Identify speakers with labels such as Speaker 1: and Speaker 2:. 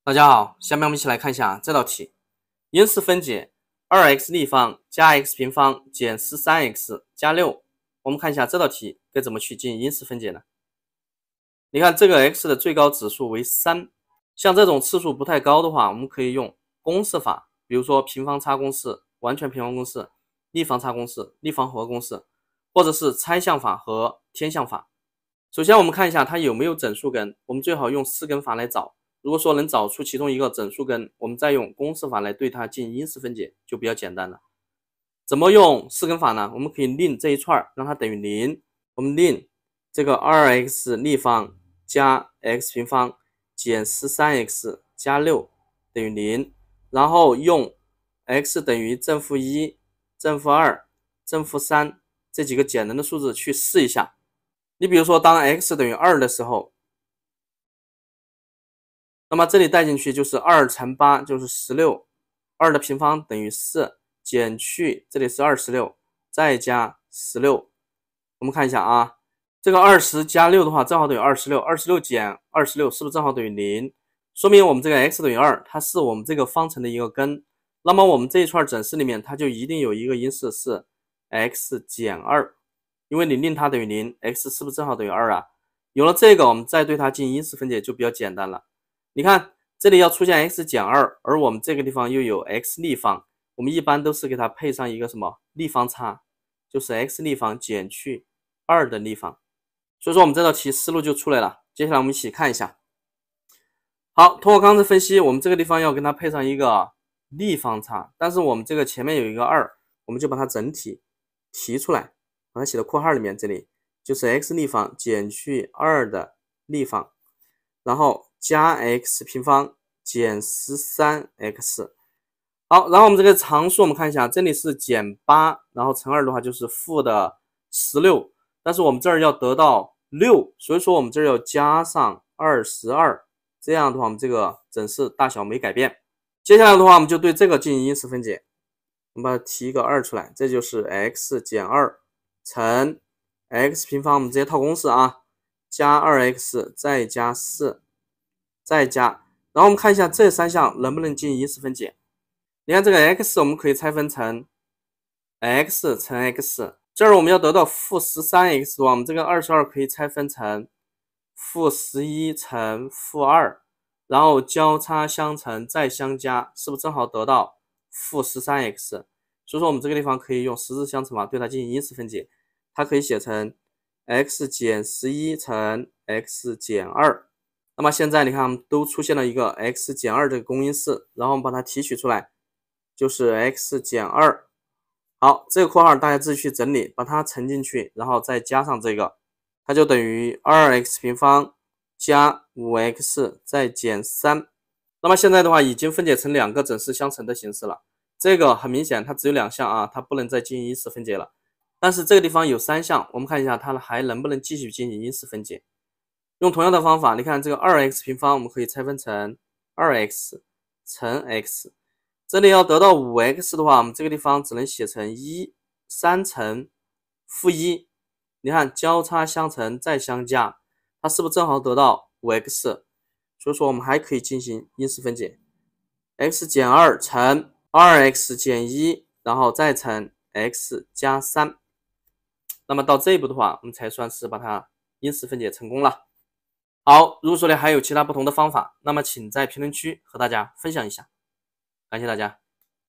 Speaker 1: 大家好，下面我们一起来看一下这道题。因式分解 2x 立方加 x 平方减 13x 加6。我们看一下这道题该怎么去进行因式分解呢？你看这个 x 的最高指数为3，像这种次数不太高的话，我们可以用公式法，比如说平方差公式、完全平方公式、立方差公式、立方和公式，或者是拆项法和添项法。首先我们看一下它有没有整数根，我们最好用四根法来找。如果说能找出其中一个整数根，我们再用公式法来对它进行因式分解，就比较简单了。怎么用四根法呢？我们可以令这一串让它等于0，我们令这个 2x 立方加 x 平方减 13x 加6等于0，然后用 x 等于正负1、正负2、正负3这几个简单的数字去试一下。你比如说当 x 等于2的时候，那么这里带进去就是2乘8就是16， 2的平方等于4，减去这里是26，再加16。我们看一下啊，这个20加6的话正好等于26， 26减26是不是正好等于0？说明我们这个 x 等于2，它是我们这个方程的一个根。那么我们这一串整式里面它就一定有一个因式是 x 减2，因为你令它等于0， x 是不是正好等于2啊？有了这个，我们再对它进行因式分解就比较简单了。你看这里要出现 x 减2，而我们这个地方又有 x 立方，我们一般都是给它配上一个什么立方差，就是 x 立方减去2的立方。所以说我们这道题思路就出来了。接下来我们一起看一下。好，通过刚才分析，我们这个地方要跟它配上一个立方差，但是我们这个前面有一个2，我们就把它整体提出来，把它写到括号里面，这里就是 x 立方减去2的立方，然后加 x 平方减 13x。 好，然后我们这个常数我们看一下，这里是减8，然后乘2的话就是负的16，但是我们这儿要得到6，所以说我们这儿要加上22，这样的话我们这个整式大小没改变。接下来的话我们就对这个进行因式分解，我们把它提一个2出来，这就是 x 减2乘 x 平方，我们直接套公式啊，加 2x 再加4再加，然后我们看一下这三项能不能进行因式分解。你看这个 x 我们可以拆分成 x 乘 x， 这儿我们要得到负 13x 的话，我们这个22可以拆分成负11乘负2，然后交叉相乘再相加，是不是正好得到负 13x？ 所以说我们这个地方可以用十字相乘法对它进行因式分解，它可以写成 x 减11乘 x 减2。那么现在你看都出现了一个 x 减2这个公因式，然后我们把它提取出来，就是 x 减2。好，这个括号大家自己去整理，把它乘进去，然后再加上这个，它就等于 2x 平方加 5x 再减3。那么现在的话已经分解成两个整式相乘的形式了，这个很明显它只有2项啊，它不能再进行因式分解了。但是这个地方有3项，我们看一下它还能不能继续进行因式分解。用同样的方法，你看这个 2x 平方我们可以拆分成 2x 乘 x， 这里要得到 5x 的话，我们这个地方只能写成3乘负1，你看交叉相乘再相加，它是不是正好得到 5x？ 所以说我们还可以进行因式分解， x 减2乘 2x 减1，然后再乘 x 加3。那么到这一步的话，我们才算是把它因式分解成功了。好，如果说你还有其他不同的方法，那么请在评论区和大家分享一下，感谢大家。